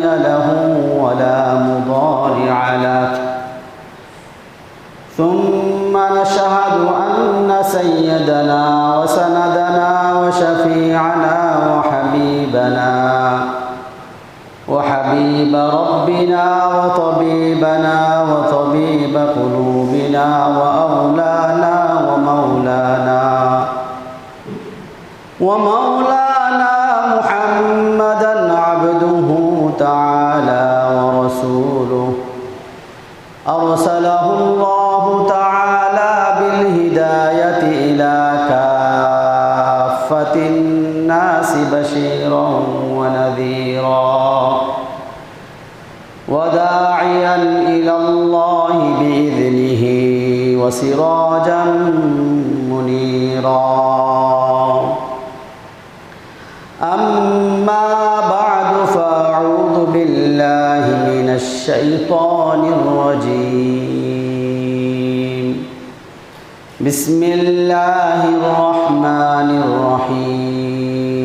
له ولا مضارع له ثم نشهد أن سيدنا وسندنا وشفيعنا وحبيب ربنا وطبيبنا وطبيب قلوبنا وأولانا ومولانا محمدا عبده تعالى ورسوله أرسله الله تعالى بالهداية إلى كافة الناس بشيرا ونذيرا وداعيا إلى الله بإذنه وسراجا منيرا. أما بعد فأعوذ بالله من الشيطان الرجيم. بسم الله الرحمن الرحيم.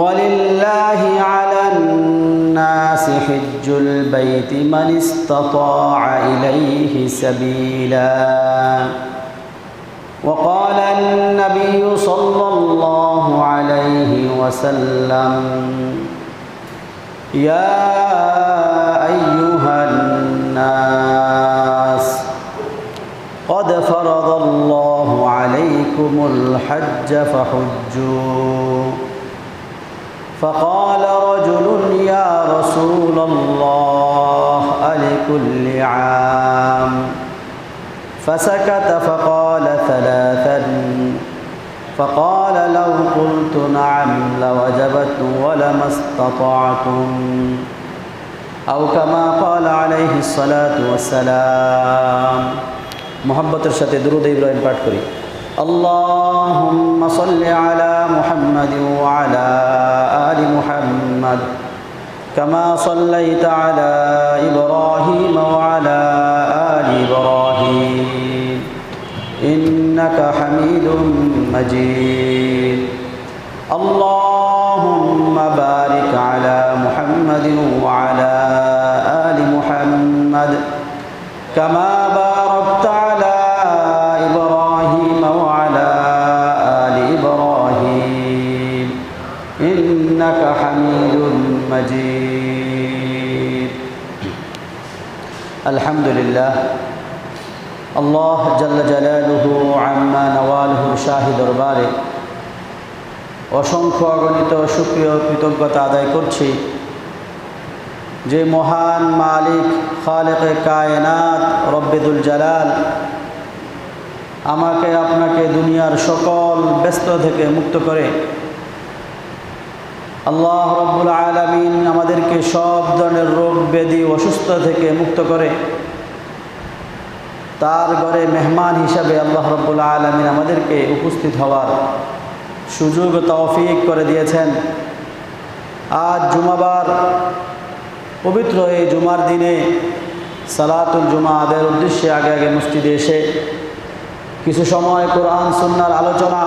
ولله على الناس حج البيت من استطاع إليه سبيلا. وقال النبي صلى الله عليه وسلم: يا أيها الناس قد فرض الله عليكم الحج فحجوا. فقال رجل: يا رسول الله ألكل عام؟ فسكت فقال: ثلاثا. فقال: لو قلت نعم لوجبت ولما استطعتم، أو كما قال عليه الصلاة والسلام. محبتর সাথে দুরূদ ইব্রাহিম পাঠ করি। اللهم صل على محمد وعلى آل محمد كما صليت على إبراهيم وعلى آل إبراهيم إنك حميد مجيد. اللهم بارك على محمد وعلى آل محمد كما باركت على إبراهيم وعلى آل إبراهيم إنك حميد مجيد. الحمد لله আল্লাহ জাল্লা জালালুহু আম্মা নওয়ালুহু শাহি দরবারে অসংখ্য অগণিত শুকরিয়া ও কৃতজ্ঞতা আদায় করছি যে মহান মালিক খালেকে কায়নাত রব্বুল জালাল আমাকে আপনাকে দুনিয়ার সকল ব্যস্ত থেকে মুক্ত করে আল্লাহ রব্বুল আলামিন আমাদেরকে সব ধরনের রোগ ব্যাধি অসুস্থ থেকে মুক্ত করে তার ঘরে মেহমান হিসাবে আল্লাহ রব্বুল আলামিন আমাদেরকে উপস্থিত হওয়ার সুযোগ ও তৌফিক করে দিয়েছেন। আজ জুমাবার পবিত্র এই জুমার দিনে সালাতুল জুমা আদায়ের উদ্দেশ্যে আগে আগে মসজিদে এসে কিছু সময় কোরআন সুন্নাহর আলোচনা,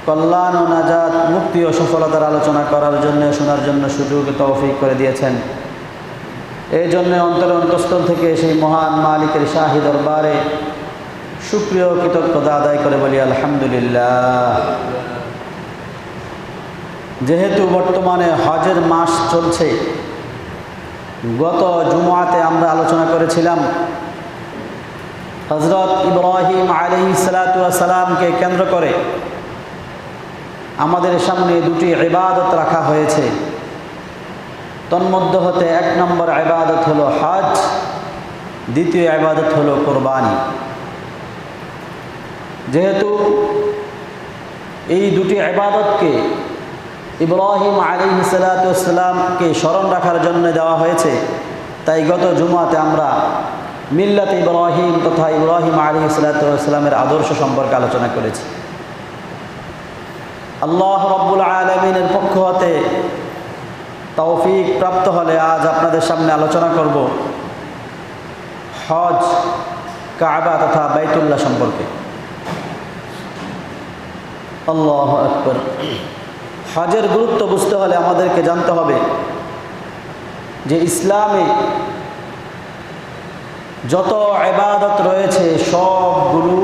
কল্যাণ ও নাজাত, মুক্তি ও সফলতার আলোচনা করার জন্য, শোনার জন্য সুযোগ ও তৌফিক করে দিয়েছেন। এই জন্য অন্তঃস্থল থেকে সেই মহান মালিকের শাহী দরবারে শুকরিয়া ও কৃতজ্ঞতা আদায় করে বলি আলহামদুলিল্লাহ। যেহেতু বর্তমানে হজের মাস চলছে, গত জুমআতে আমরা আলোচনা করেছিলাম হযরত ইব্রাহিম আলাইহিস সালাতু ওয়াস সালামকে কেন্দ্র করে আমাদের সামনে দুটি ইবাদত রাখা হয়েছে। তন্মধ্য হতে এক নম্বর ইবাদত হলো হজ, দ্বিতীয় ইবাদত হলো কোরবানি। যেহেতু এই দুটি ইবাদতকে ইব্রাহিম আলাইহিস সালাতু ওয়াস সালামকে স্মরণ রাখার জন্য দেওয়া হয়েছে, তাই গত জুমাতে আমরা মিল্লাত ইব্রাহিম তথা ইব্রাহিম আলাইহিস সালাতু ওয়াস সালামের আদর্শ সম্পর্কে আলোচনা করেছি। আল্লাহ রব্বুল আলামিনের পক্ষ হতে তৌফিক প্রাপ্ত হলে আজ আপনাদের সামনে আলোচনা করব হজ, কাবা তথা বাইতুল্লাহ সম্পর্কে। আল্লাহু আকবার। হজের গুরুত্ব বুঝতে হলে আমাদেরকে জানতে হবে যে ইসলামে যত ইবাদত রয়েছে সবগুলো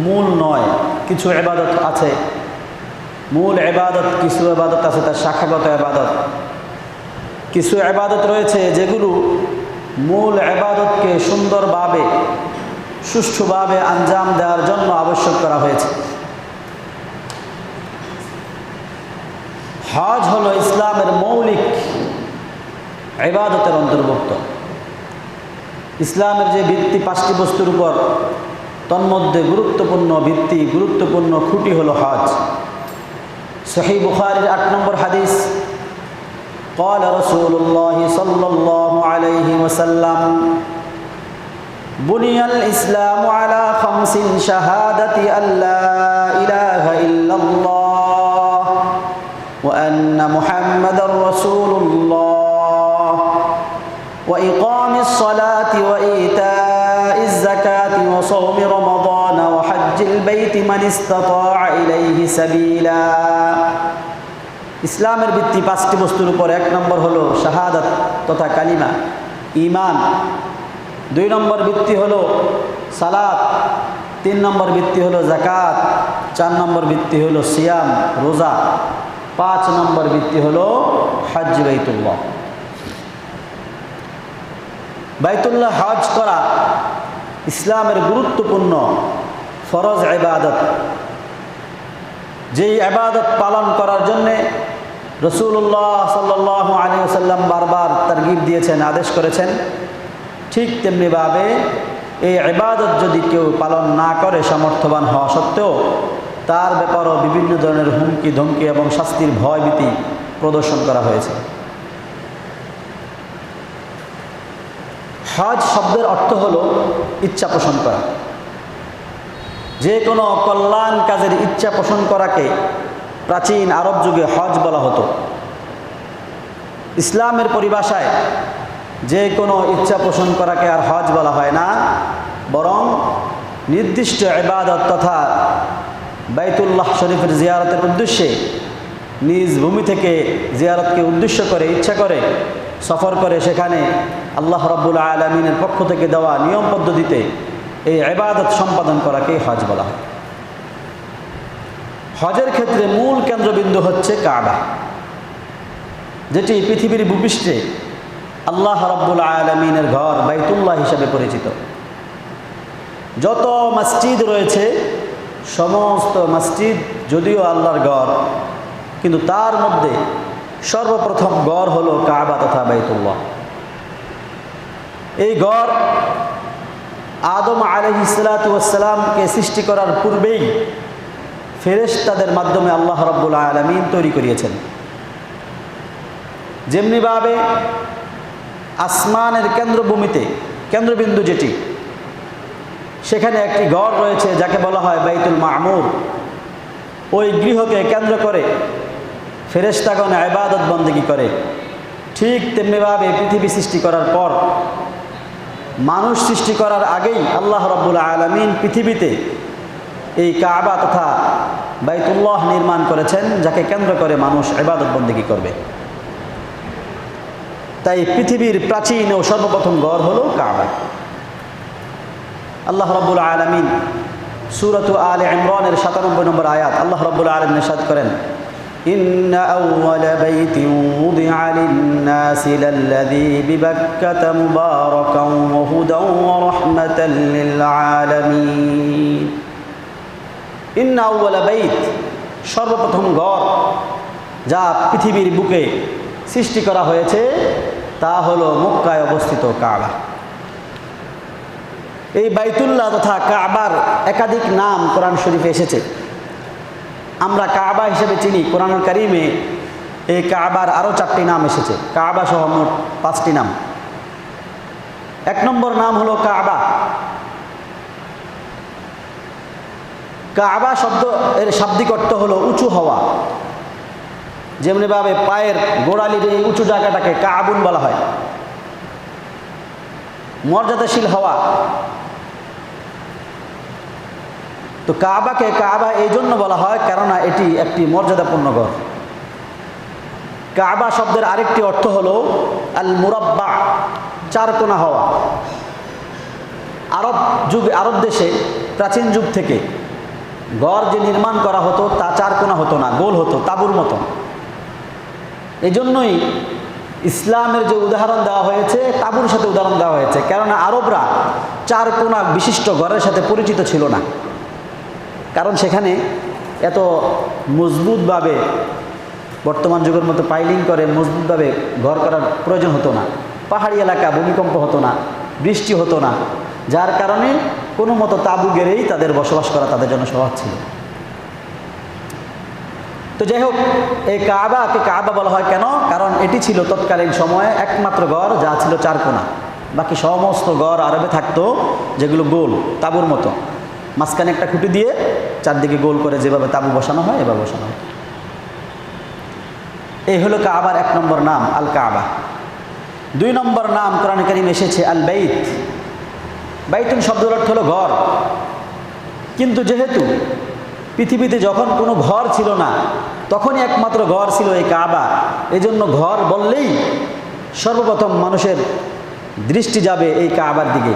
মূল নয়। কিছু ইবাদত আছে মূল ইবাদত, কিছু ইবাদত আছে তার শাখাগত ইবাদত। কিছু ইবাদত রয়েছে যেগুলো মূল ইবাদতকে সুন্দরভাবে সুষ্ঠুভাবে আঞ্জাম দেওয়ার জন্য আবশ্যক করা হয়েছে। হজ হলো ইসলামের মৌলিক ইবাদতের অন্তর্ভুক্ত। ইসলামের যে ভিত্তি 5টি বস্তুর উপর, তন্মধ্যে গুরুত্বপূর্ণ ভিত্তি, গুরুত্বপূর্ণ খুঁটি হলো হজ। সহিহ বুখারীর 8 নম্বর হাদিস, قال رسول الله صلى الله عليه وسلم بني الإسلام على 5 شهادة أن لا إله إلا الله وأن محمدا رسول الله وإقام الصلاة وإيتاء الزكاة وصوم رمضان وحج البيت من استطاع إليه سبيلا। ইসলামের ভিত্তি 5টি বস্তুর উপর। 1 নম্বর হলো শাহাদাত তথা কালিমা, ঈমান। 2 নম্বর ভিত্তি হলো সালাত। 3 নম্বর ভিত্তি হলো যাকাত। 4 নম্বর ভিত্তি হলো সিয়াম, রোজা। 5 নম্বর ভিত্তি হলো হজ বাইতুল্লাহ। বাইতুল্লাহ হজ করা ইসলামের গুরুত্বপূর্ণ ফরজ ইবাদত। যেই ইবাদত পালন করার জন্যে রাসূলুল্লাহ সাল্লাল্লাহু আলাইহি ওয়াসাল্লাম বারবার তারগিব দিয়েছেন, আদেশ করেছেন। ঠিক তেমনিভাবে এই ইবাদত যদি কেউ পালন না করে সামর্থ্যবান হওয়া সত্ত্বেও, তার ব্যাপারেও বিভিন্ন ধরনের হুমকি ধমকি এবং শাস্তির ভয়ভীতি প্রদর্শন করা হয়েছে। হজ শব্দের অর্থ হলো ইচ্ছা পোষণ করা। যে কোনো কল্যাণ কাজের ইচ্ছা পোষণ করাকে প্রাচীন আরব যুগে হজ বলা হতো। ইসলামের পরিভাষায় যে কোনো ইচ্ছা পোষণ করাকে আর হজ বলা হয় না, বরং নির্দিষ্ট ইবাদত তথা বাইতুল্লাহ শরীফের জিয়ারতের উদ্দেশ্যে নিজ ভূমি থেকে জিয়ারতকে উদ্দেশ্য করে, ইচ্ছা করে সফর করে সেখানে আল্লাহ রাব্বুল আলামিনের পক্ষ থেকে দেওয়া নিয়ম পদ্ধতিতে এই ইবাদত সম্পাদন করাকেই হজ বলা হয়। হজের ক্ষেত্রে মূল কেন্দ্রবিন্দু হচ্ছে কাবা, যেটি পৃথিবীর ভূপৃষ্ঠে আল্লাহ রাব্বুল আলামিনের ঘর বাইতুল্লাহ হিসাবে পরিচিত। যত মসজিদ রয়েছে সমস্ত মসজিদ যদিও আল্লাহর ঘর, কিন্তু তার মধ্যে সর্বপ্রথম ঘর হলো কাবা তথা বাইতুল্লাহ। এই ঘর আদম আলাইহিসসালাতু ওয়াসসালামকে সৃষ্টি করার পূর্বেই ফেরেশতাদের মাধ্যমে আল্লাহ রাব্বুল আলামিন তৈরি করিয়েছেন। যেমনিভাবে আসমানের কেন্দ্রভূমিতে কেন্দ্রবিন্দু যেটি, সেখানে একটি ঘর রয়েছে যাকে বলা হয় বাইতুল মামুর। ওই গৃহকে কেন্দ্র করে ফেরেশতাগণ ইবাদত বন্দেগী করে। ঠিক তেমনিভাবে পৃথিবী সৃষ্টি করার পর, মানুষ সৃষ্টি করার আগেই আল্লাহ রাব্বুল আলামিন পৃথিবীতে এই কাবা তথা বাইতুল্লাহ নির্মাণ করেছেন, যাকে কেন্দ্র করে মানুষ ইবাদত বন্দেগী করবে। তাই পৃথিবীর প্রাচীন ও সর্বপ্রথম ঘর হলো কাবা। আল্লাহ রাব্বুল আলামিন সূরাত আলে ইমরানের 97 নম্বর আয়াত আল্লাহ রাব্বুল আলামিন ইরশাদ করেন, ইন্না আউওয়ালা বাইতিন উদিআ লিন-নাসি লাল্লাযী বিবাক্কাতা মুবারাকান ওয়া হুদান ওয়া রাহমাতাল লিল আলামিন। ইন্না আউওয়ালা বাইত, সর্বপ্রথম ঘর যা পৃথিবীর বুকে সৃষ্টি করা হয়েছে তা হলো মক্কায় অবস্থিত কাবা। এই বাইতুল্লাহ তথা কাবার একাধিক নাম কোরআন শরীফে এসেছে। আমরা কাবা হিসেবে চিনি, কোরআনুল কারীমে এই কাবার আরও 4টি নাম এসেছে। কাবা সহ মোট 5টি নাম। 1 নম্বর নাম হলো কাবা। কাবা শব্দ এর শাব্দিক অর্থ হলো উঁচু হওয়া। যেমনিভাবে পায়ের গোড়ালির এই উঁচু জায়গাটাকে কাবুন বলা হয়, মর্যাদাশীল হওয়া। তো কাবাকে কাবা এই জন্য বলা হয় কেননা এটি একটি মর্যাদাপূর্ণ ঘর। কাবা শব্দের আরেকটি অর্থ হলো আল মুরাব্বা, চারকোনা হওয়া। আরব দেশে প্রাচীন যুগ থেকে ঘর যে নির্মাণ করা হতো তা চারকোনা হতো না, গোল হতো, তাঁবুর মতো। এই জন্যই ইসলামের যে উদাহরণ দেওয়া হয়েছে তাঁবুর সাথে উদাহরণ দেওয়া হয়েছে, কেননা আরবরা চারকোনা বিশিষ্ট ঘরের সাথে পরিচিত ছিল না। কারণ সেখানে এত মজবুতভাবে বর্তমান যুগের মতো পাইলিং করে মজবুতভাবে ঘর করার প্রয়োজন হতো না। পাহাড়ি এলাকা, ভূমিকম্প হতো না, বৃষ্টি হতো না, যার কারণে কোনো মতো তাঁবু গেড়েই তাদের বসবাস করা তাদের জন্য সহজ ছিল। তো যাই হোক, এই কাবাকে কাবা বলা হয় কেন? কারণ এটি ছিল তৎকালীন সময়ে একমাত্র ঘর যা ছিল চারকোনা। বাকি সমস্ত ঘর আরবে থাকতো যেগুলো গোল, তাঁবুর মতো, মাঝখানে একটা খুঁটি দিয়ে চারদিকে গোল করে যেভাবে তাঁবু বসানো হয় এভাবে বসানো হয়। এই হলো কাবার এক নম্বর নাম আল কাবা। 2 নম্বর নাম কোরআনে কারিমে এসেছে আল বাইত। বাইতুন শব্দের অর্থ হলো ঘর। কিন্তু যেহেতু পৃথিবীতে যখন কোনো ঘর ছিল না তখনই একমাত্র ঘর ছিল এই কাবা, এজন্য ঘর বললেই সর্বপ্রথম মানুষের দৃষ্টি যাবে এই কাবার দিকে,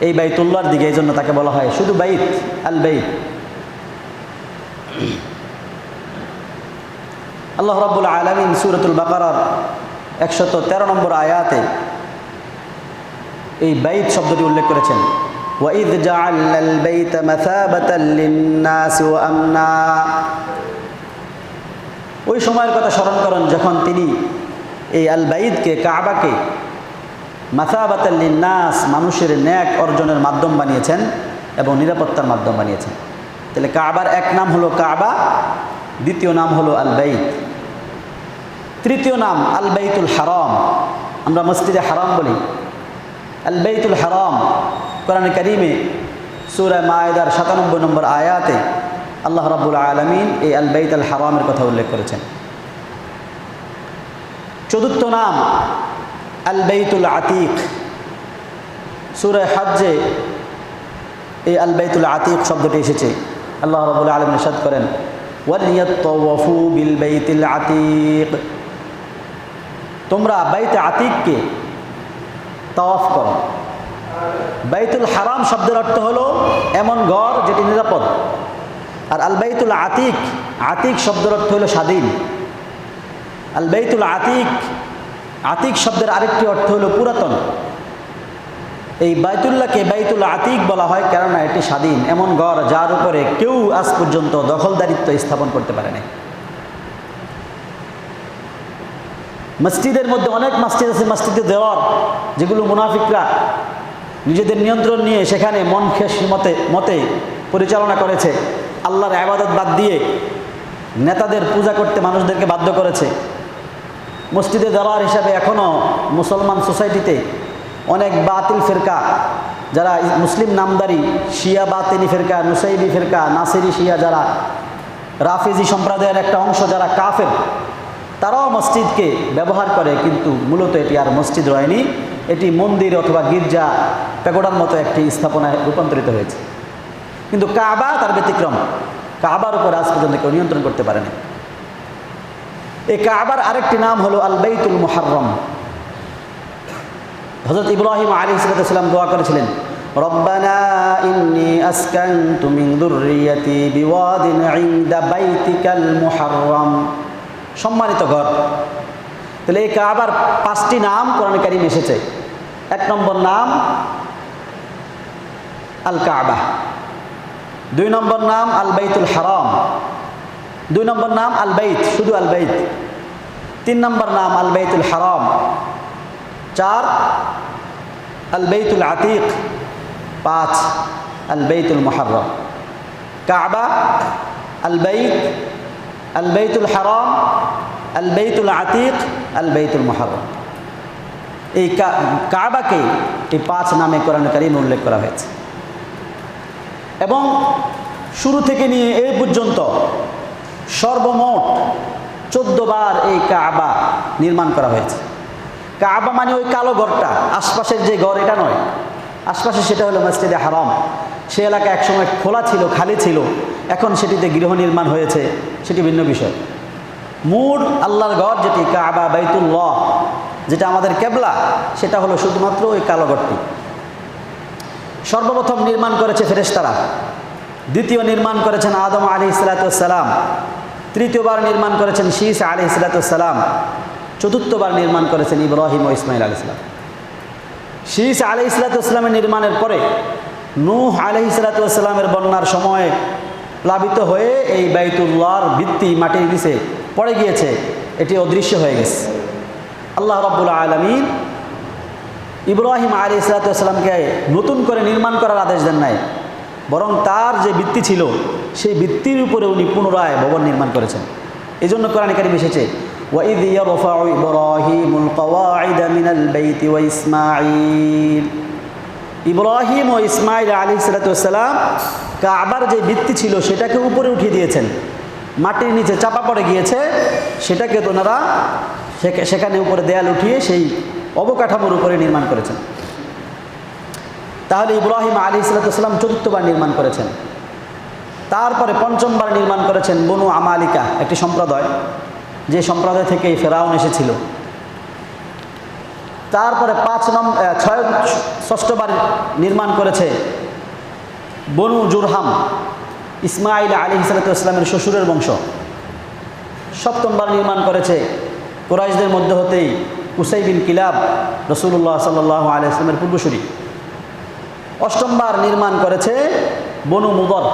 এই বাইতুল্লাহর দিকে। এই জন্য তাকে বলা হয় শুধু বাইত, আল বাইত। আল্লাহ রাব্বুল আলামিন সূরাতুল বাকারার 113 নম্বর আয়াতে এই বাইত শব্দটি উল্লেখ করেছেন। ওয়াইদ জাআলনাল বাইতা মাসাবাতাল লিন-নাস ওয়া আমনা। ওই সময়ের কথা স্মরণ করেন যখন তিনি এই আল বাইতকে, কাবাকে মাসাবাতাল লিন-নাস, মানুষের ন্যাক অর্জনের মাধ্যম বানিয়েছেন এবং নিরাপত্তার মাধ্যম বানিয়েছেন। তাহলে কাবার এক নাম হলো কাবা, দ্বিতীয় নাম হলো আল বাইত, তৃতীয় নাম আল বাইতুল হারাম। আমরা মসজিদে হারাম বলি। আল বাইতুল হারাম কোরআনে কারিমে সূরা মায়েদার 97 নম্বর আয়াতে আল্লাহ রাব্বুল আলামিন এই আল বাইত আল হারামের কথা উল্লেখ করেছেন। চতুর্থ নাম আল বাইতুল আতিক। সূরা হজ্জে এই আল বাইতুল আতিক শব্দটি এসেছে। আল্লাহ রাব্বুল আলামিন ইরশাদ করেন ওয়ালিয়াতাওয়াফু বিল বাইতিল আতিক। তোমরা বাইতে আতিককে তাওয়াফ করো। বাইতুল হারাম শব্দের অর্থ হলো এমন ঘর যেটি নিরাপদ। আর আল বাইতুল আতিক, আতিক শব্দের অর্থ হলো স্বাধীন। আল বাইতুল আতিক, আতিক শব্দের আরেকটি অর্থ হলো পুরাতন। এই বাইতুল্লাহকে বাইতুল আতিক বলা হয় কেননা এটি স্বাধীন, এমন ঘর যার উপরে কেউ আজ পর্যন্ত দখলদারিত্ব স্থাপন করতে পারে না। মসজিদের মধ্যে অনেক মসজিদ আছে, মসজিদে দেওয়ার, যেগুলো মুনাফিকরা নিজেদের নিয়ন্ত্রণ নিয়ে সেখানে মন খেস মতে পরিচালনা করেছে। আল্লাহর ইবাদত বাদ দিয়ে নেতাদের পূজা করতে মানুষদেরকে বাধ্য করেছে। মসজিদে দেওয়ার হিসাবে এখনও মুসলমান সোসাইটিতে অনেক বাতিল ফেরকা, যারা মুসলিম নামদারি, শিয়া বাতিনি ফেরকা, নুসাইবি ফেরকা, নাসিরি শিয়া, যারা রাফিজি সম্প্রদায়ের একটা অংশ, যারা কাফের, তারাও মসজিদকে ব্যবহার করে। কিন্তু মূলত এটি আর মসজিদ হয়নি, এটি মন্দির অথবা গির্জা, প্যাগোডার মতো একটি স্থাপনায় রূপান্তরিত হয়েছে। কিন্তু কাবা তার ব্যতিক্রম। কাবার উপর আজ পর্যন্ত কেউ নিয়ন্ত্রণ করতে পারেনি। এই কাবার আরেকটি নাম হলো আল বাইতুল মুহাররম। হযরত ইব্রাহিম আলাইহিস সালাম দোয়া করেছিলেন, রব্বানা ইন্নী আসকানতু মিন যুররিয়াতি বিওয়াদিন ইনদা বাইতিকাল মুহাররম। সম্মানিত ঘর। তাহলে এই কাবার 5টি নাম কোরআনে কারিমে এসেছে। 1 নম্বর নাম আল কাবা, 2 নম্বর নাম আল বাইতুল হারাম, 2 নম্বর নাম আল বাইত, শুধু আল বাইত, 3 নম্বর নাম আল বাইতুল হারাম, 4 আল বাইতুল আতিক, 5 আল বাইতুল মুহাররম। কাবা, আল বাইত, আল বাইতুল হারাম, আল বাইতুল আতিক, আল বাইতুল মুহাররম। এই কাবাকে এই 5 নামে কোরআন কারীমে উল্লেখ করা হয়েছে। এবং শুরু থেকে নিয়ে এই পর্যন্ত সর্বমোট 14 বার এই কাবা নির্মাণ করা হয়েছে। কাবা মানে ওই কালো ঘরটা, আশপাশের যে ঘর এটা নয়। আশপাশে সেটা হলো মসজিদে হারাম। সে এলাকা একসময় খোলা ছিল, খালি ছিল, এখন সেটিতে গৃহ নির্মাণ হয়েছে, সেটি ভিন্ন বিষয়। মূল আল্লাহর ঘর যেটি কাবা বাইতুল্লাহ, যেটা আমাদের কেবলা, সেটা হলো শুধুমাত্র ওই কালো ঘরটি। সর্বপ্রথম নির্মাণ করেছে ফেরেশতারা, দ্বিতীয় নির্মাণ করেছেন আদম আলাইহিসসালাম, তৃতীয়বার নির্মাণ করেছেন শীস আলাইহিসসালাম, চতুর্থবার নির্মাণ করেছেন ইব্রাহিম ও ইসমাইল আলাইহিসসালাম। শীস আলাইহিসসালামের নির্মাণের পরে নূহ আলাইহিসসালামের বন্যার সময়ে প্লাবিত হয়ে এই বাইতুল্লাহর ভিত্তি মাটির নিচে পড়ে গিয়েছে, এটি অদৃশ্য হয়ে গেছে। আল্লাহ রাব্বুল আলামিন ইব্রাহিম আলাইহিসসালামকে নতুন করে নির্মাণ করার আদেশ দেন নাই, বরং তার যে ভিত্তি ছিল সেই ভিত্তির উপরে উনি পুনরায় ভবন নির্মাণ করেছেন। এই জন্য কোরআনে কারিমে এসেছে ওয়াইদ ইয়ারফাউ ইব্রাহিমুল কওয়াইদা মিনাল বাইতি ওয়া ইসমাঈল। ইব্রাহিম ও ইসমাঈল আলাইহিসসালাম কাবার যে ভিত্তি ছিল সেটাকে উপরে উঠিয়ে দিয়েছেন, মাটির নিচে চাপা পড়ে গিয়েছে, সেটাকে তোনারা সেখানে উপরে দেয়াল উঠিয়ে সেই অবকাঠামোর উপরে নির্মাণ করেছেন। তাহলে ইব্রাহিম আলাইহিসসালাম চতুর্থবার নির্মাণ করেছেন। তারপরে পঞ্চমবার নির্মাণ করেছেন বনু আমালিকা, একটি সম্প্রদায়, যে সম্প্রদায় থেকে ফেরাউন এসেছিল। তারপরে ষষ্ঠবার নির্মাণ করেছে বনু জুরহাম, ইসমাঈল আলাইহিসসালামের শ্বশুরের বংশ। সপ্তমবার নির্মাণ করেছে কুরাইশদের মধ্যে হতেই কুসাই বিন কিলাব, রাসূলুল্লাহ সাল্লাল্লাহু আলাইহি ওয়াসাল্লামের পূর্বসূরি। অষ্টমবার নির্মাণ করেছে বনু মুদর,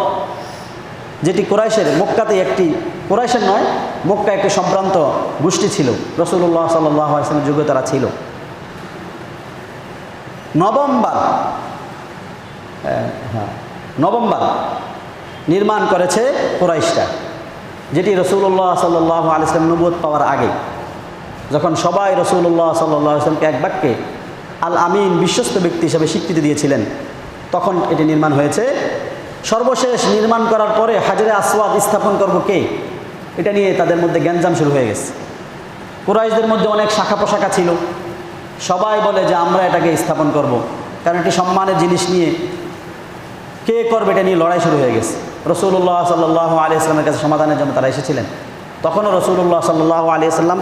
যেটি কুরাইশের মক্কাতে একটি, কুরাইশের নয়, মক্কা একটি সম্ভ্রান্ত গোষ্ঠী ছিল, রাসূলুল্লাহ সাল্লাল্লাহু আলাইহি ওয়াসাল্লামের যুগে তারা ছিল। নবমবার নির্মাণ করেছে কুরাইশরা, যেটি রাসূলুল্লাহ সাল্লাল্লাহু আলাইহি ওয়াসাল্লাম নবুয়ত পাওয়ার আগে, যখন সবাই রাসূলুল্লাহ সাল্লাল্লাহু আলাইহি ওয়াসাল্লামকে এক বাক্যে আল আমিন, বিশ্বস্ত ব্যক্তি হিসেবে স্বীকৃতি দিয়েছিলেন, তখন এটি নির্মাণ হয়েছে। সর্বশেষ নির্মাণ করার পরে হাজরে আসওয়াদ স্থাপন করব কে, এটা নিয়ে তাদের মধ্যে গ্যাঞ্জাম শুরু হয়ে গেছে। কুরাইশদের মধ্যে অনেক শাখা প্রশাখা ছিল, সবাই বলে যে আমরা এটাকে স্থাপন করব, কারণ এটি সম্মানের জিনিস নিয়ে কে করবে এটা নিয়ে লড়াই শুরু হয়ে গেছে। রাসূলুল্লাহ সাল্লাল্লাহু আলাইহি ওয়াসাল্লামের কাছে সমাধানের জন্য তারা এসেছিলেন। তখনও রাসূলুল্লাহ সাল্লাল্লাহু আলাইহি ওয়াসাল্লাম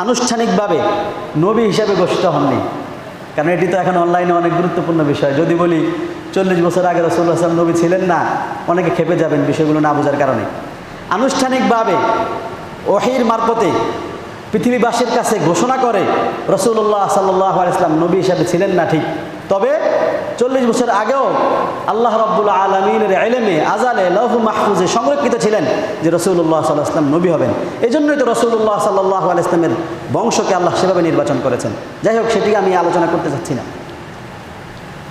আনুষ্ঠানিকভাবে নবী হিসাবে ঘোষিত হননি, কারণ এটি তো এখন অনলাইনে অনেক গুরুত্বপূর্ণ বিষয়। যদি বলি 40 বছর আগে রাসূলুল্লাহ সাল্লাল্লাহু আলাইহি ওয়াসাল্লাম নবী ছিলেন না, অনেকে খেপে যাবেন বিষয়গুলো না বোঝার কারণে। আনুষ্ঠানিকভাবে ওহীর মারফতে পৃথিবীবাসীর কাছে ঘোষণা করে রাসূলুল্লাহ সাল্লাল্লাহু আলাইহি ওয়াসাল্লাম নবী হিসাবে ছিলেন না ঠিক, তবে 40 বছর আগেও আল্লাহ রাব্বুল আলামিনের ইলমে আজালে লাউহ মাহফুজে সংরক্ষিত ছিলেন যে রাসূলুল্লাহ সাল্লাল্লাহু আলাইহি ওয়াসাল্লাম নবী হবেন। এই জন্যই তো রাসূলুল্লাহ সাল্লাল্লাহু আলাইহি ওয়াসাল্লামের বংশকে আল্লাহ সেভাবে নির্বাচন করেছেন। যাই হোক, সেটি আমি আলোচনা করতে চাচ্ছি না।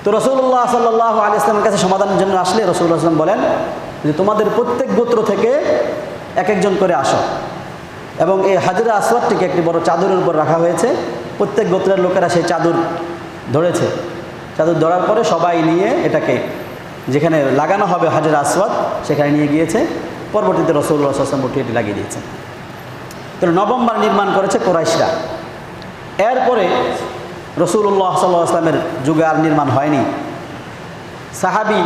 তো রাসূলুল্লাহ সাল্লাল্লাহু আলাইহি ওয়াসাল্লামের কাছে সমাধানের জন্য আসলে রাসূলুল্লাহ সাল্লাল্লাহু আলাইহি ওয়াসাল্লাম বলেন যে তোমাদের প্রত্যেক গোত্র থেকে এক একজন করে আসো, এবং এই হাজরে আসওয়াদটিকে একটি বড় চাদরের উপর রাখা হয়েছে। প্রত্যেক গোত্রের লোকেরা সেই চাদর ধরেছে। চাদর ধরার পরে সবাই নিয়ে এটাকে যেখানে লাগানো হবে হাজরে আসওয়াদ সেখানে নিয়ে গিয়েছে। পরবর্তীতে রাসূলুল্লাহ সাল্লাল্লাহু আলাইহি ওয়াসাল্লাম এটি লাগিয়ে দিয়েছেন। তো নবমবার নির্মাণ করেছে কুরাইশরা। এরপরে রাসূলুল্লাহ সাল্লাল্লাহু আলাইহি ওয়াসাল্লামের যুগে আর নির্মাণ হয়নি। সাহাবী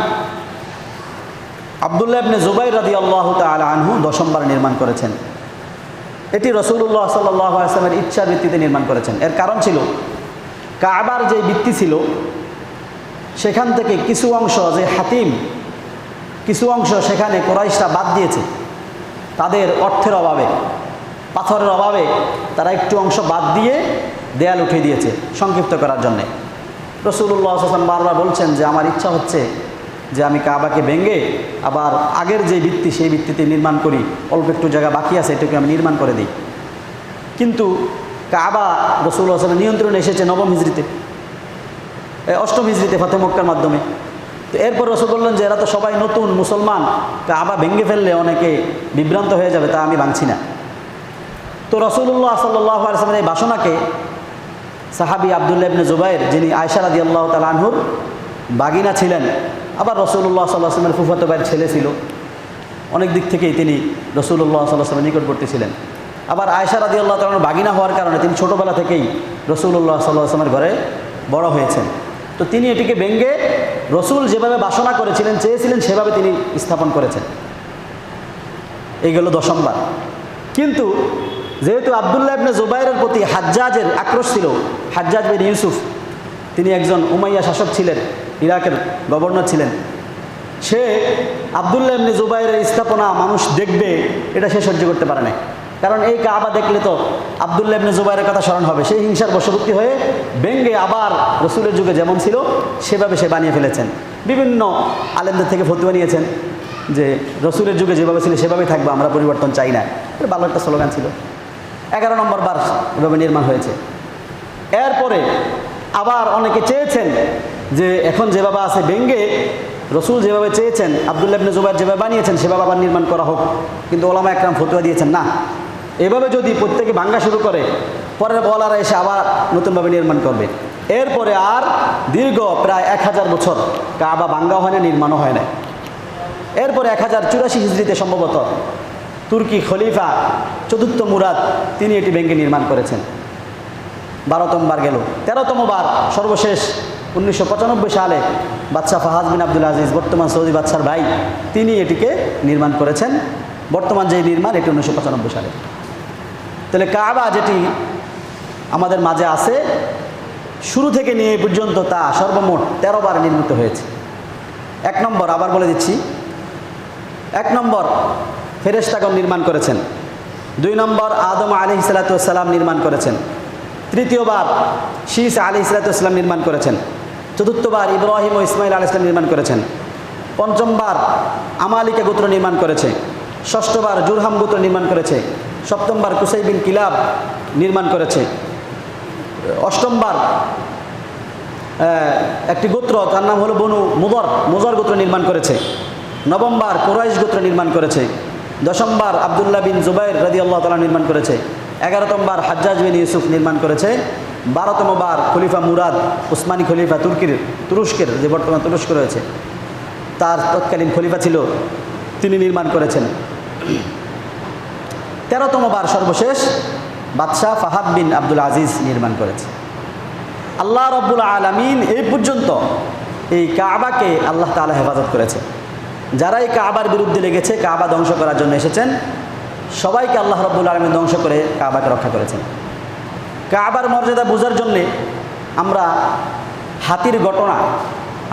আব্দুল্লাহ ইবনে জুবাইর রাদিয়াল্লাহু তাআলা আনহু দশমবার নির্মাণ করেছেন। এটি রাসূলুল্লাহ সাল্লাল্লাহু আলাইহি ওয়াসাল্লামের ইচ্ছার ভিত্তিতে নির্মাণ করেছেন। এর কারণ ছিল কাবার যে ভিত্তি ছিল সেখান থেকে কিছু অংশ, যে হাতিম, কিছু অংশ সেখানে কুরাইশরা বাদ দিয়েছে। তাদের অর্থের অভাবে, পাথরের অভাবে তারা একটু অংশ বাদ দিয়ে দেয়াল উঠিয়ে দিয়েছে সংক্ষিপ্ত করার জন্যে। রাসূলুল্লাহ সাল্লাল্লাহু আলাইহি ওয়াসাল্লাম বারবার বলছেন যে আমার ইচ্ছা হচ্ছে যে আমি কাবাকে ভেঙে আবার আগের যে ভিত্তি সেই ভিত্তিতে নির্মাণ করি, অল্প একটু জায়গা বাকি আছে এটুকু আমি নির্মাণ করে দিই। কিন্তু কাবা রাসূলুল্লাহ সাল্লাল্লাহু আলাইহি ওয়াসাল্লাম নিয়ন্ত্রণে এসেছে নবম হিজরিতে, অষ্টম হিজরিতে ফাতে মক্কার মাধ্যমে। তো এরপর রাসূল বললেন যে এরা তো সবাই নতুন মুসলমান, কাবা ভেঙে ফেললে অনেকে বিভ্রান্ত হয়ে যাবে, তা আমি ভাঙছি না। তো রাসূলুল্লাহ সাল্লাল্লাহু আলাইহি ওয়াসাল্লামের এই বাসনাকে সাহাবী আব্দুল্লাহ ইবনে জুবাইর, যিনি আয়েশা রাদিয়াল্লাহু তাআলা আনহুর বাগিনা ছিলেন, আবার রাসূলুল্লাহ সাল্লাল্লাহু আলাইহি ওয়াসাল্লামের ফুফাতো ভাইয়ের ছেলে ছিল, অনেক দিক থেকেই তিনি রাসূলুল্লাহ সাল্লাল্লাহু আলাইহি ওয়াসাল্লামের নিকটবর্তী ছিলেন। আবার আয়েশা রাদিয়াল্লাহু তাআলা আনহুর বাগিনা হওয়ার কারণে তিনি ছোটোবেলা থেকেই রাসূলুল্লাহ সাল্লাল্লাহু আলাইহি ওয়াসাল্লামের ঘরে বড় হয়েছেন। তো তিনি এটিকে ভেঙে রসুল যেভাবে বাসনা করেছিলেন, চেয়েছিলেন, সেভাবে তিনি স্থাপন করেছেন। এই গেল দশমবার। কিন্তু যেহেতু আব্দুল্লাহ ইবনে জুবাইরের প্রতি হাজ্জাজের আক্রোশ ছিল, হাজ্জাজ বিন ইউসুফ তিনি একজন উমাইয়া শাসক ছিলেন, ইরাকের গভর্নর ছিলেন, সে আব্দুল্লাহ ইবনে জুবাইরের স্থাপনা মানুষ দেখবে এটা সে সহ্য করতে পারে না। কারণ এই কাবা দেখলে তো আব্দুল্লাহ ইবনে জুবাইরের কথা স্মরণ হবে। সেই হিংসার বশবর্তী হয়ে ভেঙ্গে আবার রসুলের যুগে যেমন ছিল সেভাবে সে বানিয়ে ফেলেছেন। বিভিন্ন আলেমদের থেকে ফতোয়া নিয়েছেন যে রসুলের যুগে যেভাবে ছিল সেভাবেই থাকবো, আমরা পরিবর্তন চাই না। এটা ভালো একটা স্লোগান ছিল। 11 নম্বর বার এভাবে নির্মাণ হয়েছে। এরপরে আবার অনেকে চেয়েছেন যে এখন যেভাবে আছে ভেঙ্গে রসুল যেভাবে চেয়েছেন, আব্দুল্লাহ ইবনে জুবাইর যেভাবে বানিয়েছেন সেভাবে আবার নির্মাণ করা হোক। কিন্তু ওলামা একরাম ফতোয়া দিয়েছেন না, এভাবে যদি প্রত্যেকে ভাঙ্গা শুরু করে পরের বলারা এসে আবার নতুনভাবে নির্মাণ করবে। এরপরে আর দীর্ঘ প্রায় 1000 বছর কাবা ভাঙ্গা হয় না, নির্মাণও হয় না। এরপরে 1084 হিজরিতে সম্ভবত তুর্কি খলিফা চতুর্থ মুরাদ তিনি এটি ভেঙ্গে নির্মাণ করেছেন। 12তম বার গেল। 13তম বার সর্বশেষ 1995 সালে বাদশাহ ফাহাদ বিন আব্দুল আজিজ, বর্তমান সৌদি বাদশার ভাই, তিনি এটিকে নির্মাণ করেছেন। বর্তমান যে নির্মাণ এটি 1995 সালে। তাহলে কাবা যেটি আমাদের মাঝে আছে শুরু থেকে নিয়ে পর্যন্ত তা সর্বমোট 13 বার নির্মিত হয়েছে। 1 নম্বর আবার বলে দিচ্ছি, 1 নম্বর ফেরেশতাগণ নির্মাণ করেছেন। 2 নম্বর আদম আলাইহিস সালাতু ওয়াস সালাম নির্মাণ করেছেন। তৃতীয়বার শীস আলাইহিস সালাতু ওয়াস সালাম নির্মাণ করেছেন। চতুর্থবার ইব্রাহিম ও ইসমাইল আলাইহিস সালাম নির্মাণ করেছেন। পঞ্চমবার আমালিকা গোত্র নির্মাণ করেছে। ষষ্ঠবার জুরহাম গোত্র নির্মাণ করেছে। সপ্তমবার কুসাই বিন কিলাব নির্মাণ করেছে। অষ্টমবার একটি গোত্র তার নাম হলো বনু মুজর গোত্র নির্মাণ করেছে। নবমবার কুরাইশ গোত্র নির্মাণ করেছে। দশমবার আব্দুল্লাহ বিন জুবাইর রাদিয়াল্লাহু তাআলা নির্মাণ করেছে। 11তম বার হাজ্জাজ বিন ইউসুফ নির্মাণ করেছে। 12তম বার খলিফা মুরাদ উসমানী খলিফা তুরস্কের যে বর্তমান তুরস্ক রয়েছে তার তৎকালীন খলিফা ছিল, তিনি নির্মাণ করেছেন। 13তম বার সর্বশেষ বাদশাহ ফাহাদ বিন আব্দুল আজিজ নির্মাণ করেছে। আল্লাহ রাব্বুল আলামিন এই পর্যন্ত এই কাবাকে আল্লাহ তাআলা হেফাজত করেছে। যারা এই কাবার বিরুদ্ধে লেগেছে, কাবা ধ্বংস করার জন্য এসেছেন, সবাইকে আল্লাহ রাব্বুল আলামিন ধ্বংস করে কাবাকে রক্ষা করেছেন। কাবার মর্যাদা বোঝার জন্যে আমরা হাতির ঘটনা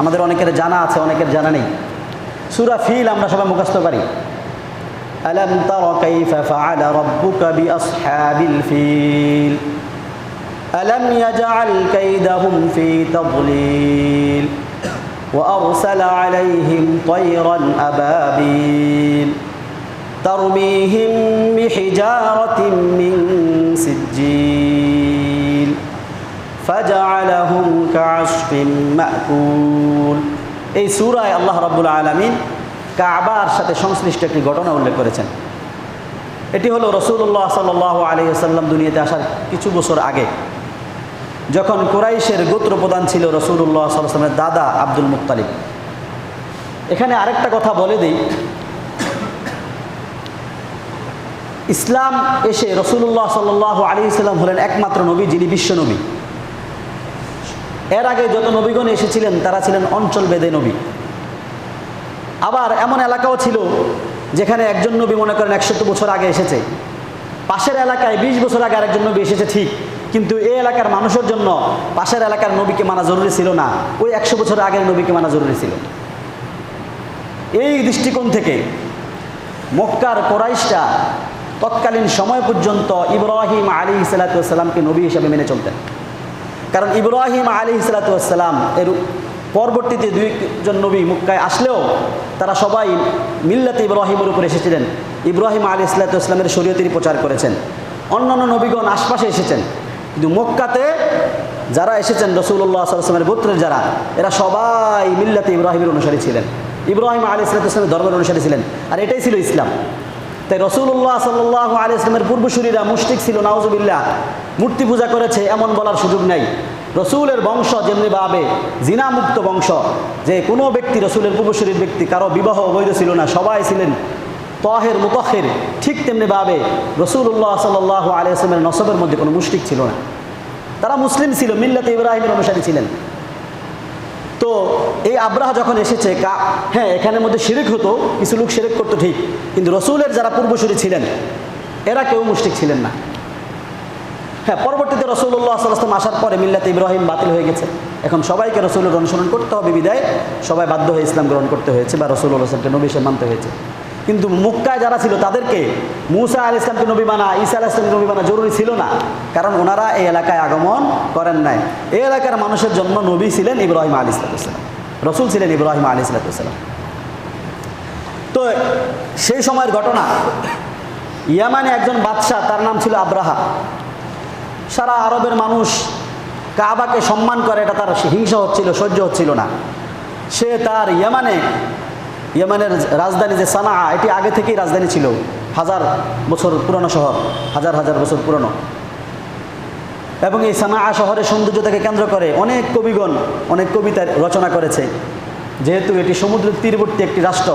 আমাদের অনেকের জানা আছে, অনেকের জানা নেই। সূরা ফিল আমরা সবাই মুখস্থ পারি। আলাম তারা কাইফা ফাআলা রাব্বুকা বিআসহাবিল ফিল আলাম ইয়াজআল কাইদাহুম ফি তাদলিল ওয়া আরসালা আলাইহিম তায়রান আবাবিল তারমিহিম বিহিজারাতিন মিন সিজ্জিল ফাজআলাহুম কাআসফিন মাকুল। এই সূরায় আল্লাহ রাব্বুল আলামিন কাবার সাথে সংশ্লিষ্ট একটি ঘটনা উল্লেখ করেছেন। এটি হলো রাসূলুল্লাহ সাল্লাল্লাহু আলাইহি ওয়াসাল্লাম দুনিয়াতে আসার কিছু বছর আগে, যখন কুরাইশের গোত্র প্রধান ছিল রাসূলুল্লাহ সাল্লাল্লাহু আলাইহি ওয়াসাল্লামের দাদা আব্দুল মুত্তালিব। এখানে আরেকটা কথা বলে দিই, ইসলাম এসে রাসূলুল্লাহ সাল্লাল্লাহু আলাইহি ওয়াসাল্লাম হলেন একমাত্র নবী যিনি বিশ্ব নবী। এর আগে যত নবীগণ এসেছিলেন তারা ছিলেন অঞ্চল ভেদে নবী। আবার এমন এলাকাও ছিল যেখানে একজন নবী মনে করেন 100 বছর আগে এসেছে, পাশের এলাকায় 20 বছর আগে আরেকজন নবী এসেছে ঠিক, কিন্তু এই এলাকার মানুষের জন্য পাশের এলাকার নবীকে মানা জরুরি ছিল না, ওই 100 বছর আগের নবীকে মানা জরুরি ছিল। এই দৃষ্টিকোণ থেকে মক্কার কুরাইশরা তৎকালীন সময় পর্যন্ত ইব্রাহিম আলাইহিস সালাতু ওয়াস সালামকে নবী হিসেবে মেনে চলতেন। কারণ ইব্রাহিম আলাইহিস সালাতু ওয়াস সালাম এর পরবর্তীতে 2জন নবী মক্কায় আসলেও তারা সবাই মিল্লাতে ইব্রাহিমের উপর এসেছিলেন। ইব্রাহিম আলাইহিস সালাতু ওয়াস সালামের শরীয়তেরই প্রচার করেছেন। অন্যান্য নবীগণ আশপাশে এসেছেন, কিন্তু মক্কাতে যারা এসেছেন রাসূলুল্লাহ সাল্লাল্লাহু আলাইহি ওয়াসাল্লামের গোত্রের যারা, এরা সবাই মিল্লাতে ইব্রাহিমের অনুসারী ছিলেন, ইব্রাহিম আলাইহিস সালাতু ওয়াস সালামের ধর্মের অনুসারী ছিলেন, আর এটাই ছিল ইসলাম। তাই রাসূলুল্লাহ সাল্লাল্লাহু আলাইহি ওয়াসাল্লামের পূর্বসূরীরা মুশরিক ছিল, নাউজুবিল্লাহ, মূর্তি পূজা করেছে এমন বলার সুযোগ নাই। রসুলের বংশ যেমনিভাবে জিনামুক্ত বংশ, যে কোনো ব্যক্তি রসুলের পূর্বসূরীর ব্যক্তি কারো বিবাহ অবৈধ ছিল না, সবাই ছিলেন তাহের মুতাহহির, ঠিক তেমনিভাবে রাসূলুল্লাহ সাল্লাল্লাহু আলাইহি ওয়াসাল্লামের নসবের মধ্যে কোনো মুশরিক ছিল না, তারা মুসলিম ছিল, মিল্লাতে ইব্রাহিমের অনুসারী ছিলেন। তো এই আব্রাহা যখন এসেছে, হ্যাঁ এখানের মধ্যে শিরক হতো, কিছু লোক শিরক করতো ঠিক, কিন্তু রসুলের যারা পূর্বসূরী ছিলেন এরা কেউ মুশরিক ছিলেন না। হ্যাঁ, পরবর্তীতে রাসূলুল্লাহ সাল্লাল্লাহু আলাইহি ওয়াসাল্লাম আসার পরে মিল্লাতে ইব্রাহিম বাতিল হয়ে গেছে। এখন সবাইকে রাসূলের অনুসরণ করতে হবে বিধায় সবাই বাধ্য হয়ে ইসলাম গ্রহণ করতে হয়েছে বা রাসূলুল্লাহ সাল্লাল্লাহু আলাইহি ওয়াসাল্লামকে নবী হিসেবে মানতে হয়েছে। কিন্তু মক্কায় যারা ছিল তাদেরকে মূসা আলাইহিস সালামকে নবী মানা, ঈসা আলাইহিস সালামকে নবী মানা জরুরি ছিল না, কারণ ওনারা এই এলাকায় আগমন করেন নাই। এই এলাকার মানুষের জন্য নবী ছিলেন ইব্রাহিম আলাইহিস সালাম, রসুল ছিলেন ইব্রাহিম আলাইহিস সালাম। তো সেই সময়ের ঘটনা, ইয়ামানে একজন বাদশাহ, তার নাম ছিল আব্রাহা। সারা আরবের মানুষ কাবাকে সম্মান করে, এটা তার হিংসা হচ্ছিল, সহ্য হচ্ছিল না। সে তার ইয়ামানের রাজধানী যে সানা, এটি আগে থেকেই রাজধানী ছিল, 1000 বছর পুরনো শহর, হাজার হাজার বছর পুরনো। এবং এই সানা শহরের সৌন্দর্যতাকে কেন্দ্র করে অনেক কবিগণ অনেক কবিতা রচনা করেছে। যেহেতু এটি সমুদ্রের তীরবর্তী একটি রাষ্ট্র,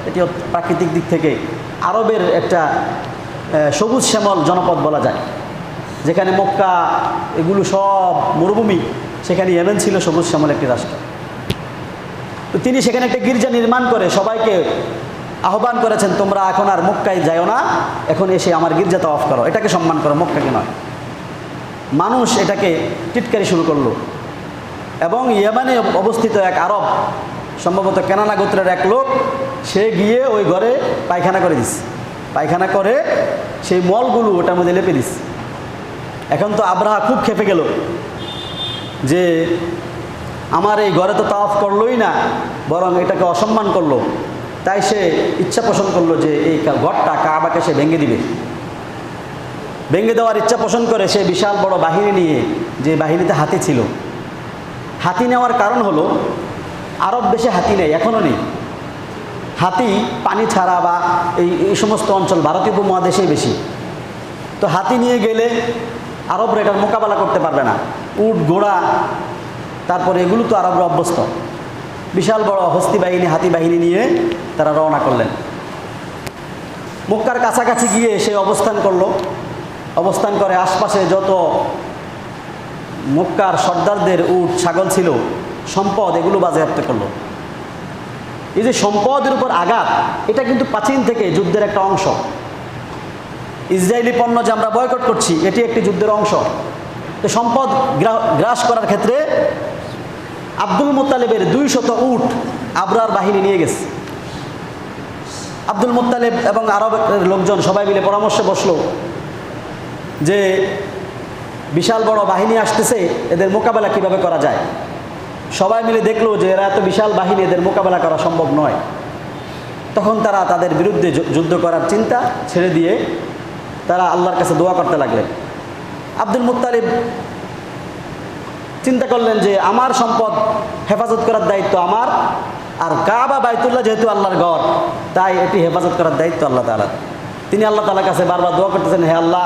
এটি প্রাকৃতিক দিক থেকে আরবের একটা সবুজ শ্যামল জনপদ বলা যায়। যেখানে মক্কা এগুলো সব মরুভূমি, সেখানে ইয়েমেন ছিল সবুজ শ্যামল একটি রাষ্ট্র। তো তিনি সেখানে একটা গির্জা নির্মাণ করে সবাইকে আহ্বান করেছেন, তোমরা এখন আর মক্কায় যাও না, এখন এসে আমার গির্জাটা অফ করো, এটাকে সম্মান করো, মক্কাকে নয়। মানুষ এটাকে টিটকারি শুরু করলো। এবং ইয়েমেনে অবস্থিত এক আরব, সম্ভবত কেনানা গোত্রের এক লোক, সে গিয়ে ওই ঘরে পায়খানা করে দিস, পায়খানা করে সেই মলগুলো ওটার মধ্যে লেপে দিস। এখন তো আব্রাহা খুব খেপে গেল যে আমার এই ঘরে তো তাওয়াফ করলোই না, বরং এটাকে অসম্মান করলো। তাই সে ইচ্ছা পোষণ করলো যে এই ঘরটা কাবাকে সে ভেঙে দিবে। ভেঙে দেওয়ার ইচ্ছা পোষণ করে সে বিশাল বড় বাহিনী নিয়ে, যে বাহিনীতে হাতি ছিল, হাতি নেওয়ার কারণ হলো আরব দেশে হাতি নেই, এখনও নেই। হাতি পানি ছাড়া বা এই সমস্ত অঞ্চল ভারতীয় উপমহাদেশেই বেশি। তো হাতি নিয়ে গেলে আরবরা এটার মোকাবেলা করতে পারবে না। উট, ঘোড়া, তারপরে এগুলো তো আরবরা অভ্যস্ত। বিশাল বড় হস্তি বাহিনী, হাতি বাহিনী নিয়ে তারা রওনা করলেন। মক্কার কাছাকাছি গিয়ে সে অবস্থান করলো। অবস্থান করে আশপাশে যত মক্কার সর্দারদের উট, ছাগল ছিল, সম্পদ, এগুলো বাজেয়াপ্ত করলো। এই যে সম্পদের উপর আঘাত, এটা কিন্তু প্রাচীন থেকে যুদ্ধের একটা অংশ। ইসরায়েলি পণ্য যে আমরা বয়কট করছি, এটি একটি যুদ্ধের অংশ। তো সম্পদ গ্রাস করার ক্ষেত্রে আব্দুল মুত্তালিবের 200 উট আবরার বাহিনী নিয়ে গেছে। আব্দুল মুত্তালিব এবং আরবের লোকজন সবাই মিলে পরামর্শে বসলো যে বিশাল বড় বাহিনী আসতেছে, এদের মোকাবেলা কিভাবে করা যায়। সবাই মিলে দেখলো যে এরা এত বিশাল বাহিনী, এদের মোকাবেলা করা সম্ভব নয়। তখন তারা তাদের বিরুদ্ধে যুদ্ধ করার চিন্তা ছেড়ে দিয়ে তারা আল্লাহর কাছে দোয়া করতে লাগলেন। আব্দুল মুত্তালিব চিন্তা করলেন যে আমার সম্পদ হেফাজত করার দায়িত্ব আমার, আর কাবা বাইতুল্লাহ যেহেতু আল্লাহর ঘর, তাই এটি হেফাজত করার দায়িত্ব আল্লাহ তাআলার। তিনি আল্লাহ তাআলার কাছে বারবার দোয়া করতেছেন, হে আল্লাহ,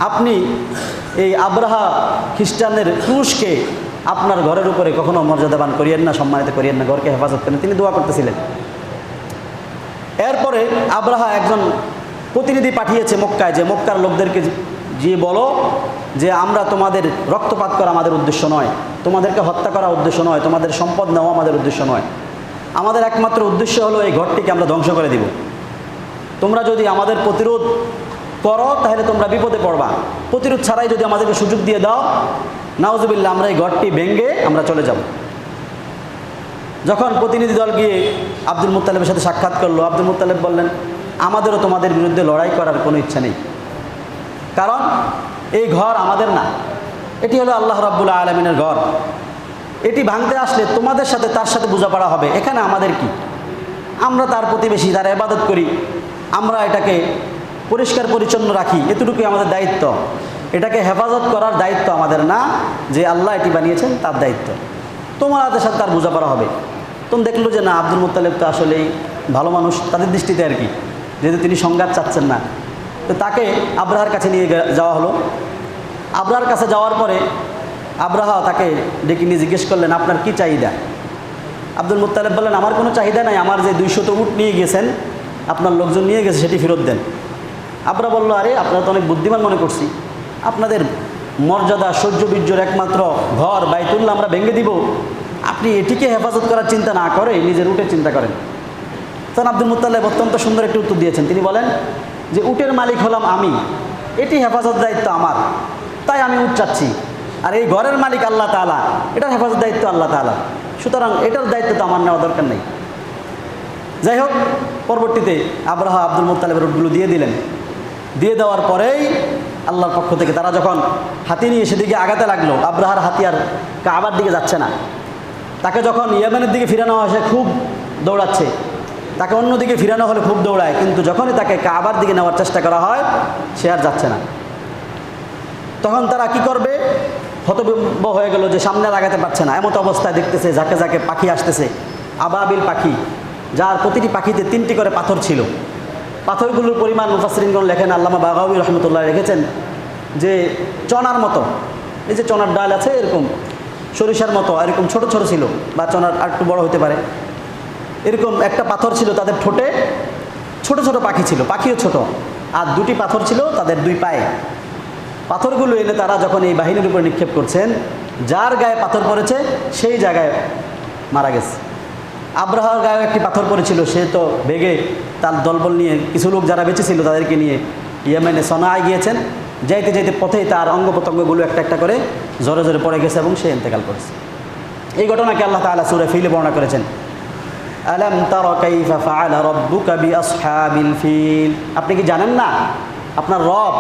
আপনি এই আব্রাহা খ্রিস্টানের তুরস্কে আপনার ঘরের উপরে কখনো মর্যাদাবান করিয়েন না, সম্মানিত করিয়েন না, ঘরকে হেফাজত করেন। তিনি দোয়া করতেছিলেন। এরপরে আব্রাহা একজন প্রতিনিধি পাঠিয়েছে মক্কায়, যে মক্কার লোকদেরকে গিয়ে বলো যে আমরা তোমাদের রক্তপাত করা আমাদের উদ্দেশ্য নয়, তোমাদেরকে হত্যা করা উদ্দেশ্য নয়, তোমাদের সম্পদ নেওয়া আমাদের উদ্দেশ্য নয়। আমাদের একমাত্র উদ্দেশ্য হলো এই ঘরটিকে আমরা ধ্বংস করে দিব। তোমরা যদি আমাদের প্রতিরোধ করো তাহলে তোমরা বিপদে পড়বা, প্রতিরোধ ছাড়াই যদি আমাদেরকে সুযোগ দিয়ে দাও, নাউজুবিল্লাহ, আমরা এই ঘরটি ভেঙে আমরা চলে যাব। যখন প্রতিনিধি দল গিয়ে আব্দুল মুত্তালিবের সাথে সাক্ষাৎ করলো, আব্দুল মুত্তালিব বললেন, আমাদেরও তোমাদের বিরুদ্ধে লড়াই করার কোনো ইচ্ছা নেই, কারণ এই ঘর আমাদের না, এটি হলো আল্লাহ রাব্বুল আলামিনের ঘর। এটি ভাঙতে আসলে তোমাদের সাথে তার সাথে বোঝাপড়া হবে, এখানে আমাদের কি? আমরা তার প্রতিবেশী, তার ইবাদত করি, আমরা এটাকে পরিষ্কার পরিচ্ছন্ন রাখি, এতটুকুই আমাদের দায়িত্ব। এটাকে হেফাজত করার দায়িত্ব আমাদের না, যে আল্লাহ এটি বানিয়েছেন তার দায়িত্ব। তোমাদের সাথে তার বোঝাপড়া হবে। তখন দেখলো যে না, আব্দুল মুত্তালিব তো আসলেই ভালো মানুষ তাদের দৃষ্টিতে আর কি, যেহেতু তিনি সংঘাত চাচ্ছেন না। তো তাকে আব্রাহার কাছে নিয়ে যাওয়া হলো। আব্রাহার কাছে যাওয়ার পরে আব্রাহা তাকে ডেকে নিয়ে জিজ্ঞেস করলেন, আপনার কি চাহিদা? আব্দুল মুত্তালিব বললেন, আমার কোনো চাহিদা নাই, আমার যে 200 উট নিয়ে গেছেন, আপনার লোকজন নিয়ে গেছে, সেটি ফেরত দেন। আব্রাহা বলল, আরে আপনারা তো অনেক বুদ্ধিমান মনে করছি, আপনাদের মর্যাদা সৌর্যবীর্যর একমাত্র ঘর বাইতুল্লাহ আমরা ভেঙে দিব, আপনি এটিকে হেফাজত করার চিন্তা না করে নিজের উটের চিন্তা করেন। তখন আব্দুল মুত্তালিব অত্যন্ত সুন্দর একটি উত্তর দিয়েছেন। তিনি বলেন যে উটের মালিক হলাম আমি, এটি হেফাজত দায়িত্ব আমার, তাই আমি উট চাচ্ছি। আর এই ঘরের মালিক আল্লাহ তাআলা, এটার হেফাজত দায়িত্ব আল্লাহ তাআলা, সুতরাং এটার দায়িত্ব তো আমার নেওয়া দরকার নেই। যাই হোক, পরবর্তীতে আব্রাহা আব্দুল মুত্তালিবের উটগুলো দিয়ে দিলেন। দিয়ে দেওয়ার পরেই আল্লাহর পক্ষ থেকে তারা যখন হাতি নিয়ে সেদিকে আগাতে লাগলো, আব্রাহার হাতি আর কাবার দিকে যাচ্ছে না। তাকে যখন ইয়েমেনের দিকে ফিরানো হয় সে খুব দৌড়াচ্ছে, তাকে অন্যদিকে ফিরানো হলে খুব দৌড়ায়, কিন্তু যখনই তাকে কাবার দিকে নেওয়ার চেষ্টা করা হয় সে আর যাচ্ছে না। তখন তারা কি করবে, হতভম্ব হয়ে গেল যে সামনে লাগাতে পারছে না। এমত অবস্থায় দেখতেছে ঝাঁকে ঝাঁকে পাখি আসতেছে, আবাবিল পাখি, যার প্রতিটি পাখিতে 3টি করে পাথর ছিল। পাথরগুলোর পরিমাণ মুফাসসিরিনগণ লেখেন, আল্লামা বাগাবী রহমতুল্লাহ রেখেছেন যে চনার মতো, এই যে চনার ডাল আছে এরকম সরিষার মতো এরকম ছোট ছোট ছিল, বা চনার আর একটু বড় হতে পারে, এরকম একটা পাথর ছিল তাদের ঠোঁটে। ছোট ছোট পাখি ছিল, পাখিও ছোট, আর 2টি পাথর ছিল তাদের 2 পায়ে। পাথরগুলো এনে তারা যখন এই বাহিনীর উপর নিক্ষেপ করছেন, যার গায়ে পাথর পড়েছে সেই জায়গায় মারা গেছে। আব্রাহার গায়ে একটি পাথর পড়েছিল, সে তো বেগে তার দলবল নিয়ে কিছু লোক যারা বেঁচে ছিল তাদেরকে নিয়ে ইয়েমেনে সনায় গিয়েছেন। যাইতে যাইতে পথেই তার অঙ্গ প্রত্যঙ্গগুলো একটা একটা করে জোরে জোরে পড়ে গেছে এবং সে ইন্তেকাল করেছে। এই ঘটনাকে আল্লাহ তাআলা সূরা ফিলে বর্ণনা করেছেন, আলাম তারা কাইফা ফাআলা রাব্বুকা বিআসহাবিল ফিল। আপনি কি জানেন না আপনার রব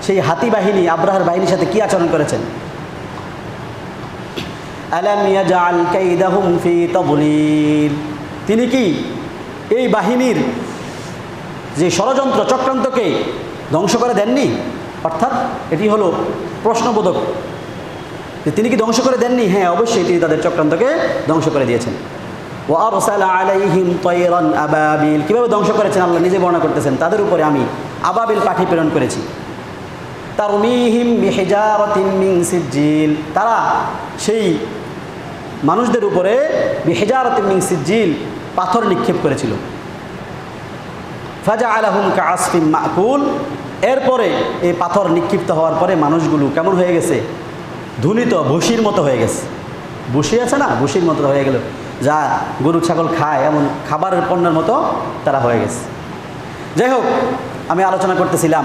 সেই হাতি বাহিনী আব্রাহার বাহিনীর সাথে কি আচরণ করেছেন? আলাম ইয়াজআল কাইদাহুম ফি তাদলিল। তিনি কি এই বাহিনীর যে ষড়যন্ত্র চক্রান্তকে ধ্বংস করে দেননি? অর্থাৎ এটি হলো প্রশ্নবোধক, যে তিনি কি ধ্বংস করে দেননি? হ্যাঁ, অবশ্যই তিনি তাদের চক্রান্তকে ধ্বংস করে দিয়েছেন। ওয়া আরসালা আলাইহিম তায়রান আবাবিল। কীভাবে ধ্বংস করেছেন আল্লাহ নিজে বর্ণনা করতেছেন, তাদের উপরে আমি আবাবিল পাখি প্রেরণ করেছি। তারমিহিম বিহিজারাতিন মিন সিজ্জিল। তারা সেই মানুষদের উপরে বিহিজারাতিন মিন সিজ্জিল পাথর নিক্ষেপ করেছিল। ফাজআলাহুম কাআসফিন মাকুল। এরপরে এই পাথর নিক্ষিপ্ত হওয়ার পরে মানুষগুলো কেমন হয়ে গেছে? ধুলিত ভুসির মতো হয়ে গেছে। ভুসি আছে না, ভুসির মতো হয়ে গেল, যা গরু ছাগল খায় এমন খাবারের পণ্যের মতো তারা হয়ে গেছে। যাই হোক, আমি আলোচনা করতেছিলাম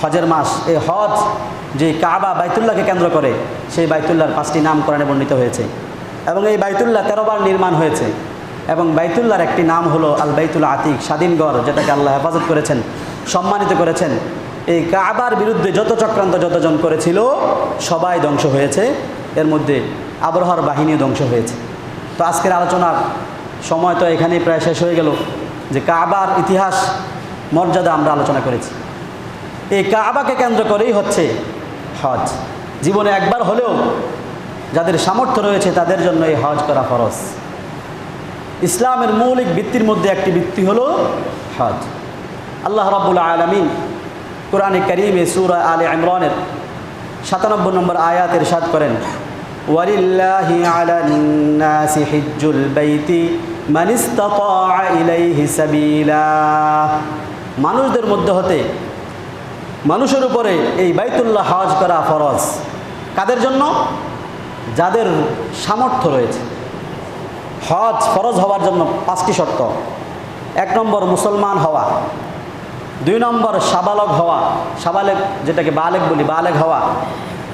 হজের মাস। এই হজ যে কাবা বাইতুল্লাহকে কেন্দ্র করে, সেই বাইতুল্লাহর 5টি নাম কোরআনে বর্ণিত হয়েছে এবং এই বাইতুল্লাহ 13 বার নির্মাণ হয়েছে। এবং বাইতুল্লাহর একটি নাম হলো আল বাইতুল আতিক, স্বাধীন ঘর, যেটাকে আল্লাহ হেফাজত করেছেন, সম্মানিত করেছেন। এই কাবার বিরুদ্ধে যত চক্রান্ত যতজন করেছিল সবাই ধ্বংস হয়েছে, এর মধ্যে আবরাহার বাহিনীও ধ্বংস হয়েছে। তো আজকের আলোচনার সময় তো এখানেই প্রায় শেষ হয়ে গেল, যে কাবার ইতিহাস মর্যাদা আমরা আলোচনা করেছি। এই কাবাকে কেন্দ্র করেই হচ্ছে হজ। জীবনে একবার হলেও যাদের সামর্থ্য রয়েছে তাদের জন্য এই হজ করা ফরজ। ইসলামের মৌলিক ভিত্তির মধ্যে একটি ভিত্তি হলো হজ। আল্লাহ রাব্বুল আলামিন কোরআনে কারীমে সূরা আলে ইমরানের 97 নম্বর আয়াতে ইরশাদ করেন, ওয়ালিল্লাহি আলান নাসি হিজ্জুল বাইতি মান ইসতাতাআ ইলাইহি সাবিলা। মানুষদের মধ্যে হতে মানুষের উপরে এই বাইতুল্লাহ হজ করা ফরজ। কাদের জন্য? যাদের সামর্থ্য রয়েছে। হজ ফরজ হওয়ার জন্য 5টি শর্ত। 1 নম্বর মুসলমান হওয়া, 2 নম্বর সাবালক হওয়া, সাবালেক যেটাকে বালেক বলি, বালেক হওয়া,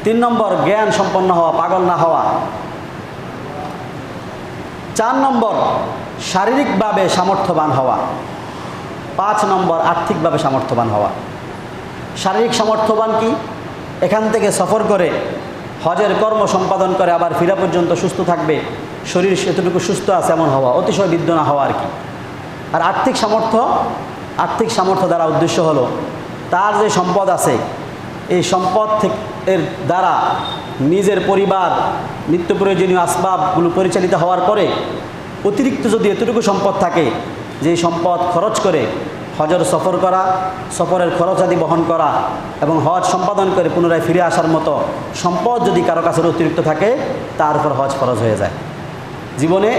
3 নম্বর জ্ঞান সম্পন্ন হওয়া, পাগল না হওয়া, 4 নম্বর শারীরিকভাবে সামর্থ্যবান হওয়া, 5 নম্বর আর্থিকভাবে সামর্থ্যবান হওয়া। শারীরিক সামর্থ্যবান কি? এখান থেকে সফর করে হজের কর্ম সম্পাদন করে আবার ফিরা পর্যন্ত সুস্থ থাকবে, শরীর সেতটুকু সুস্থ আছে এমন হওয়া, অতিশয় বৃদ্ধ না হওয়া আর কি। আর আর্থিক সামর্থ্য দ্বারা উদ্দেশ্য হলো তার যে সম্পদ আছে এই সম্পদ এর দ্বারা নিজের পরিবার নিত্য প্রয়োজনীয় আসবাবগুলো পরিচালিত হওয়ার পরে অতিরিক্ত যদি এতটুকু সম্পদ থাকে, যে সম্পদ খরচ করে হজের সফর করা, সফরের খরচ আদি বহন করা এবং হজ সম্পাদন করে পুনরায় ফিরে আসার মতো সম্পদ যদি কারো কাছে অতিরিক্ত থাকে, তার উপর হজ ফরজ হয়ে যায়। জীবনে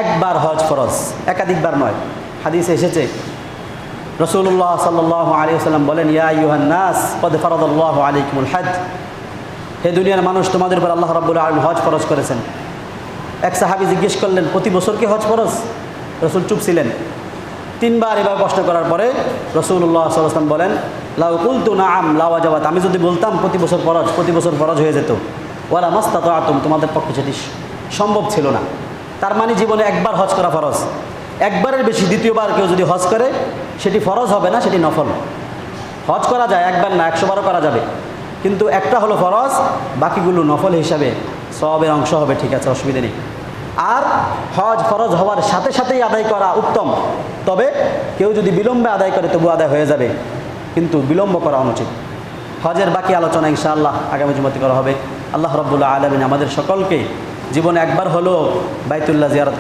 একবার হজ ফরজ, একাধিকবার নয়। হাদিসে এসেছে, রাসূলুল্লাহ সাল্লাল্লাহু আলাইহি ওয়াসাল্লাম বলেন, ইয়া আইয়ুহান নাস ক্বাদ ফারাদাল্লাহু আলাইকুমুল হজ। হে দুনিয়ার মানুষ, তোমাদের উপর আল্লাহ রাব্বুল আলামিন হজ ফরজ করেছেন। এক সাহাবী জিজ্ঞেস করলেন, প্রতি বছর কি হজ ফরজ? রাসূল চুপ ছিলেন। 3 বার এভাবে প্রশ্ন করার পরে রাসূলুল্লাহ সাল্লাল্লাহু আলাইহি ওয়াসাল্লাম বলেন, লাউ কুলতু নাআম লাওয়াজাবাত, আমি যদি বলতাম প্রতি বছর ফরজ হয়ে যেত। ওয়ালা মাস্তাতাআতুম, তোমাদের পক্ষে সেটি সম্ভব ছিল না। তার মানে জীবনে একবার হজ করা ফরজ, একবারের বেশি দ্বিতীয়বার কেউ যদি হজ করে সেটি ফরজ হবে না, সেটি নফল। হজ করা যায় একবার না, 100 বারও করা যাবে, কিন্তু একটা হলো ফরজ, বাকিগুলো নফল হিসাবে সওয়াবের অংশ হবে, ঠিক আছে, অসুবিধা নেই। আর হজ ফরজ হওয়ার সাথে সাথেই আদায় করা উত্তম, তবে কেউ যদি বিলম্বে আদায় করে তবু আদায় হয়ে যাবে, কিন্তু বিলম্ব করা অনুচিত। হজের বাকি আলোচনা ইনশাআল্লাহ আগামী জুমাতে করা হবে। আল্লাহ রাব্বুল আলামিন আমাদের সকলকে জীবনে একবার হলেও বাইতুল্লাহ জিয়ারত